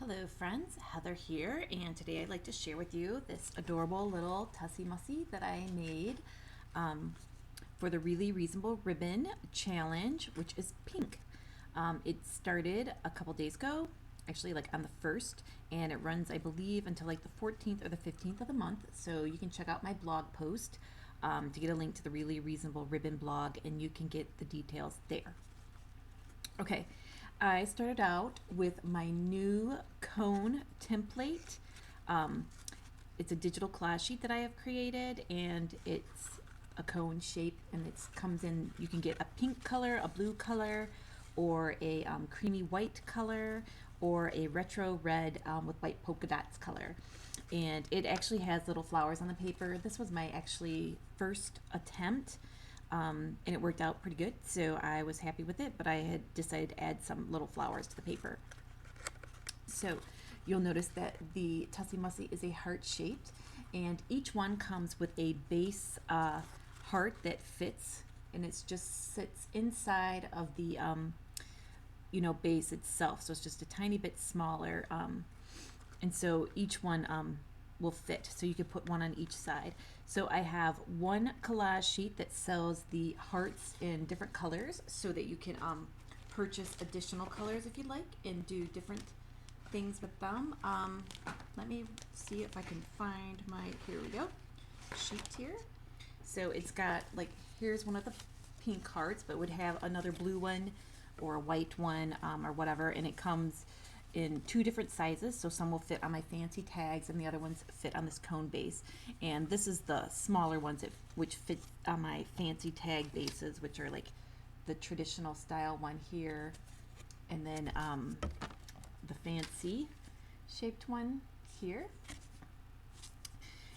Hello friends, Heather here, and today I'd like to share with you this adorable little Tussie Mussie that I made for the Really Reasonable Ribbon Challenge, which is pink. It started a couple days ago, actually like on the 1st, and it runs I believe until like the 14th or the 15th of the month, so you can check out my blog post to get a link to the Really Reasonable Ribbon blog, and you can get the details there. Okay, I started out with my new cone template. It's a digital collage sheet that I have created, and it's a cone shape, and it comes in, you can get a pink color, a blue color, or a creamy white color, or a retro red with white polka dots color. And it actually has little flowers on the paper. This was my actually first attempt. And it worked out pretty good, so I was happy with it, but I had decided to add some little flowers to the paper. So you'll notice that the Tussie Mussie is a heart shaped, and each one comes with a base heart that fits, and it just sits inside of the base itself, so it's just a tiny bit smaller, and so each one will fit, so you can put one on each side. So I have one collage sheet that sells the hearts in different colors, so that you can purchase additional colors if you'd like and do different things with them. Let me see if I can find my, here we go, sheet here. So it's got, like, here's one of the pink hearts, but would have another blue one or a white one or whatever, and it comes in 2 different sizes, so some will fit on my fancy tags and the other ones fit on this cone base, and this is the smaller ones which fit on my fancy tag bases, which are like the traditional style one here, and then the fancy shaped one here.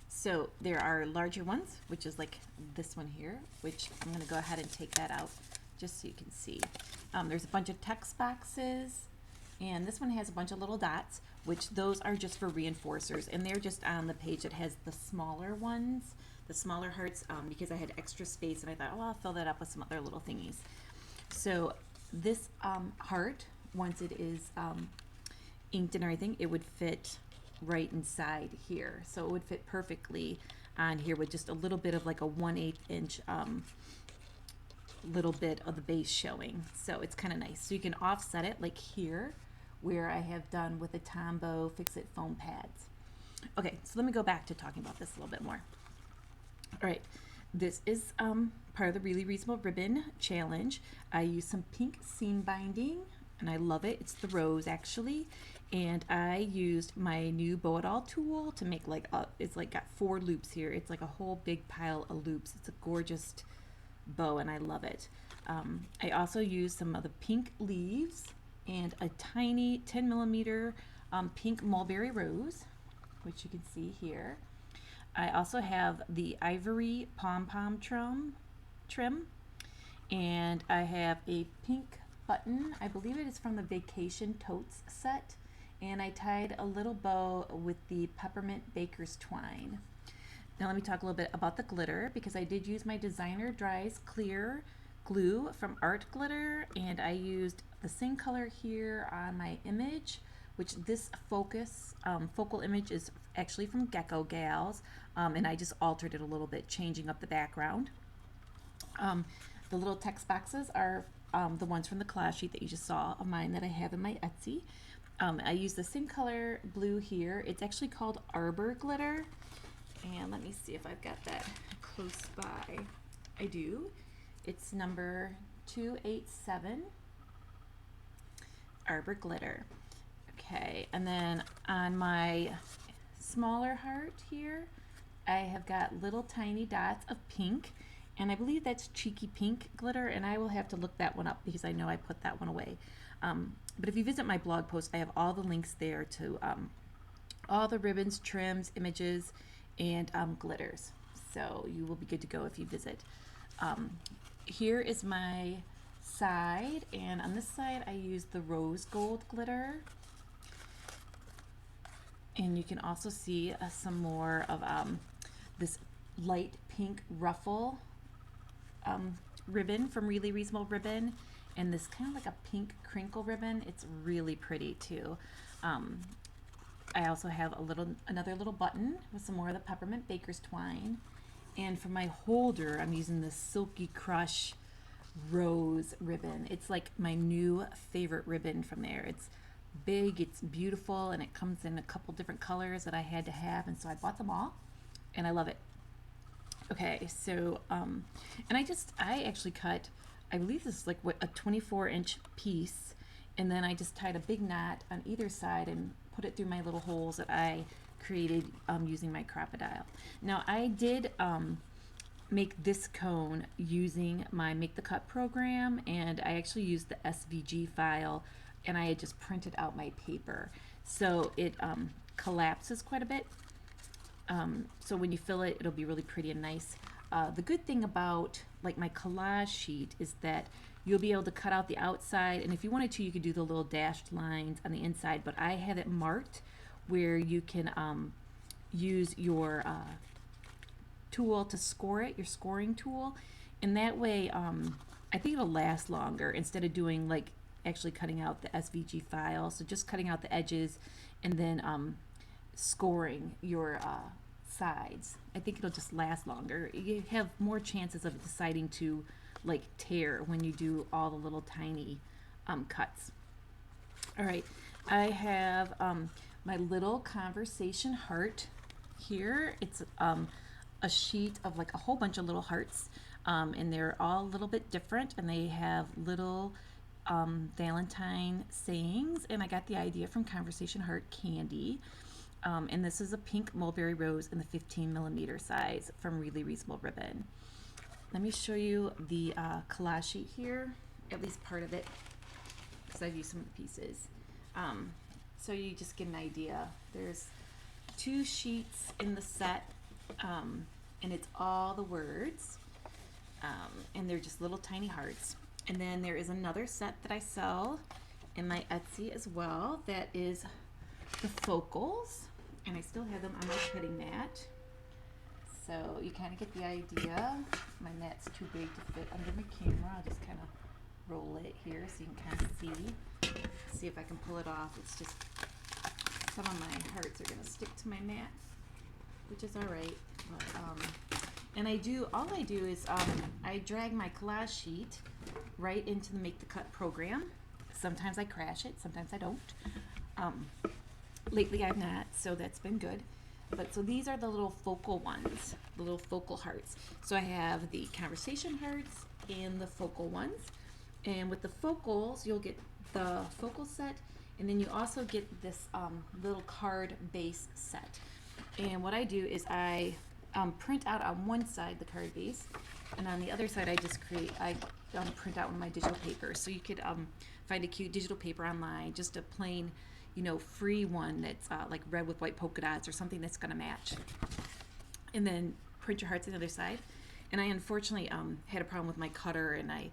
So there are larger ones, which is like this one here, which I'm going to go ahead and take that out just so you can see. There's a bunch of text boxes, and this one has a bunch of little dots, which those are just for reinforcers, and they're just on the page that has the smaller ones, the smaller hearts, because I had extra space, and I thought, oh, I'll fill that up with some other little thingies. So this heart, once it is inked and everything, it would fit right inside here. So it would fit perfectly on here with just a little bit of like a 1/8 inch little bit of the base showing. So it's kind of nice. So you can offset it like here, where I have done with the Tombow Fix-It foam pads. Okay, so let me go back to talking about this a little bit more. All right, this is part of the Really Reasonable Ribbon Challenge. I used some pink seam binding, and I love it. It's the rose actually, and I used my new Bow It All tool to make like it's like got 4 loops here. It's like a whole big pile of loops. It's a gorgeous bow, and I love it. I also used some of the pink leaves and a tiny 10mm pink mulberry rose, which you can see here. I also have the ivory pom-pom trim, and I have a pink button. I believe it is from the Vacation Totes set, and I tied a little bow with the peppermint baker's twine. Now let me talk a little bit about the glitter, because I did use my Designer Dries Clear glue from Art Glitter, and I used the same color here on my image, which this focal image is actually from Gecko Galz, and I just altered it a little bit, changing up the background. The little text boxes are the ones from the collage sheet that you just saw of mine that I have in my Etsy. I use the same color blue here. It's actually called Arbor Glitter. And let me see if I've got that close by. I do. It's number 287, Arbor Glitter. Okay, and then on my smaller heart here, I have got little tiny dots of pink, and I believe that's Cheeky Pink glitter, and I will have to look that one up because I know I put that one away. But if you visit my blog post, I have all the links there to all the ribbons, trims, images, and glitters, so you will be good to go if you visit. Here is my side, and on this side I used the rose gold glitter, and you can also see some more of this light pink ruffle ribbon from Really Reasonable Ribbon, and this kind of like a pink crinkle ribbon. It's really pretty too. Um, I also have another little button with some more of the peppermint baker's twine. And for my holder, I'm using this Silky Crush rose ribbon. It's like my new favorite ribbon from there. It's big, it's beautiful, and it comes in a couple different colors that I had to have, and so I bought them all, and I love it. Okay, so and I actually cut, I believe this is like what, a 24-inch piece, and then I just tied a big knot on either side and put it through my little holes that I created using my crocodile. Now I did make this cone using my Make the Cut program, and I actually used the SVG file, and I had just printed out my paper, so it collapses quite a bit. So when you fill it, it'll be really pretty and nice. The good thing about like my collage sheet is that you'll be able to cut out the outside, and if you wanted to, you could do the little dashed lines on the inside, but I have it marked where you can use your tool to score it, your scoring tool, and that way I think it'll last longer instead of doing like actually cutting out the SVG file. So just cutting out the edges and then scoring your sides. I think it'll just last longer. You have more chances of it deciding to like tear when you do all the little tiny cuts. All right, I have my little conversation heart here. It's a sheet of like a whole bunch of little hearts, and they're all a little bit different, and they have little Valentine sayings, and I got the idea from Conversation Heart Candy. And this is a pink mulberry rose in the 15mm size from Really Reasonable Ribbon. Let me show you the collage sheet here, at least part of it, because I've used some of the pieces. So you just get an idea. There's 2 sheets in the set, and it's all the words, and they're just little tiny hearts. And then there is another set that I sell in my Etsy as well that is the focals, and I still have them on my cutting mat. So you kind of get the idea. My mat's too big to fit under my camera. I'll just kind of roll it here so you can kind of see if I can pull it off. It's just some of my hearts are going to stick to my mat, which is all right. But, and all I do is I drag my collage sheet right into the Make the Cut program. Sometimes I crash it, sometimes I don't. Lately I've not, so that's been good. But so these are the little focal ones, the little focal hearts. So I have the conversation hearts and the focal ones. And with the focals, you'll get the focal set, and then you also get this little card base set. And what I do is I print out on one side the card base, and on the other side I print out one of my digital papers. So you could find a cute digital paper online, just a plain, free one that's like red with white polka dots or something that's going to match. And then print your hearts on the other side. And I unfortunately had a problem with my cutter, and I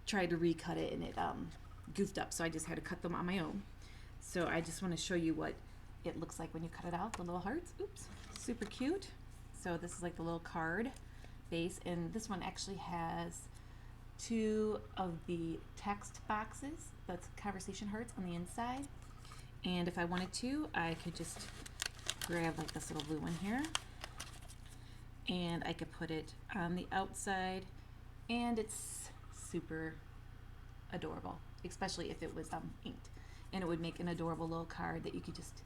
tried to recut it, and it goofed up, so I just had to cut them on my own. So I just want to show you what it looks like when you cut it out, the little hearts. Oops, super cute. So this is like the little card base, and this one actually has 2 of the text boxes, that's conversation hearts on the inside. And if I wanted to, I could just grab like this little blue one here, and I could put it on the outside, and it's super adorable, especially if it was inked, and it would make an adorable little card that you could just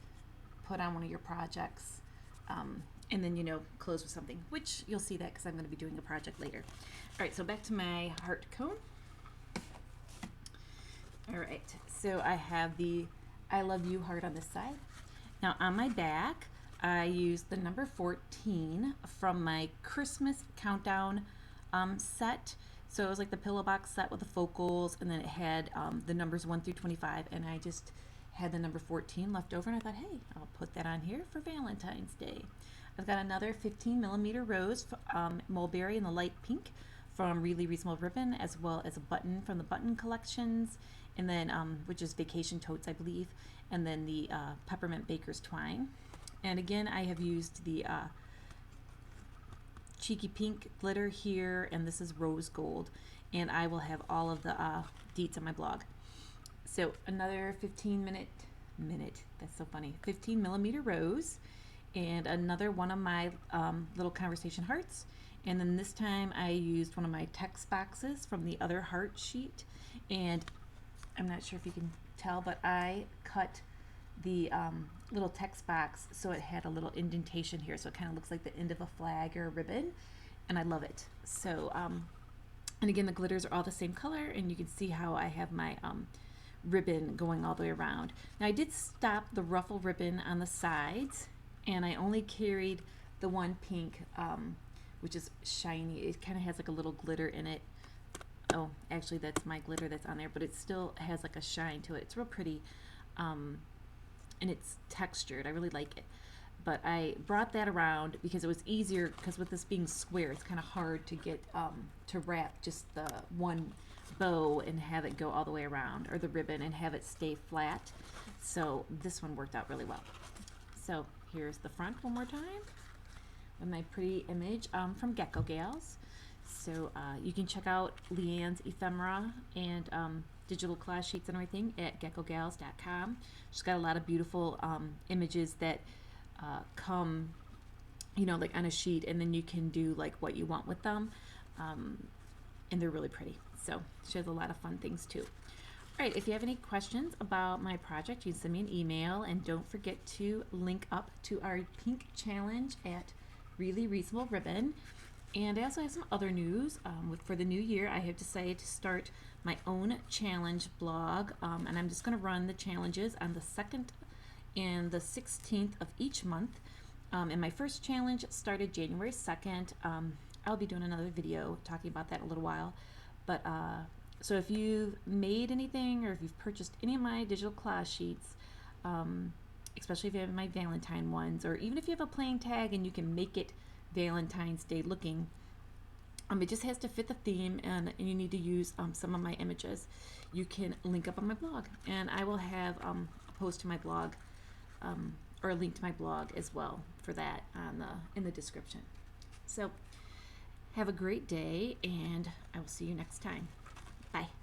put on one of your projects, and then close with something, which you'll see that because I'm going to be doing a project later. All right, so back to my heart cone. All right, so I have the I love you heart on this side. Now on my back, I used the number 14 from my Christmas countdown set. So it was like the pillow box set with the focals, and then it had the numbers 1 through 25, and I just had the number 14 left over, and I thought, hey, I'll put that on here for Valentine's Day. I've got another 15mm rose, mulberry in the light pink from Really Reasonable Ribbon, as well as a button from the Button Collections, and then which is Vacation Totes, I believe, and then the Peppermint Baker's Twine. And again, I have used the Cheeky Pink glitter here, and this is Rose Gold, and I will have all of the deets on my blog. So another 15mm minute. That's so funny. 15mm rose, and another one of my little conversation hearts. And then this time I used one of my text boxes from the other heart sheet, and I'm not sure if you can tell, but I cut the little text box so it had a little indentation here, so it kind of looks like the end of a flag or a ribbon, and I love it. So and again, the glitters are all the same color, and you can see how I have my ribbon going all the way around. Now I did stop the ruffle ribbon on the sides, and I only carried the one pink, which is shiny. It kind of has like a little glitter in it. Oh, actually that's my glitter that's on there, but it still has like a shine to it. It's real pretty, and it's textured. I really like it. But I brought that around because it was easier, because with this being square, it's kind of hard to get to wrap just the one bow and have it go all the way around, or the ribbon, and have it stay flat. So this one worked out really well. So here's the front one more time with my pretty image from Gecko Galz. So you can check out Leanne's ephemera and digital collage sheets and everything at geckogalz.com. She's got a lot of beautiful images that come, you know, like on a sheet, and then you can do like what you want with them, and they're really pretty. So she has a lot of fun things too. All right, if you have any questions about my project, you can send me an email, and don't forget to link up to our pink challenge at Really Reasonable Ribbon. And I also have some other news. For the new year, I have decided to start my own challenge blog, and I'm just going to run the challenges on the 2nd and the 16th of each month. And my first challenge started January 2nd. I'll be doing another video talking about that in a little while. But so if you've made anything, or if you've purchased any of my digital collage sheets, especially if you have my Valentine ones, or even if you have a plain tag and you can make it Valentine's Day looking, it just has to fit the theme, and you need to use some of my images. You can link up on my blog, and I will have a post to my blog, or a link to my blog as well for that in the description. So have a great day, and I will see you next time. Bye.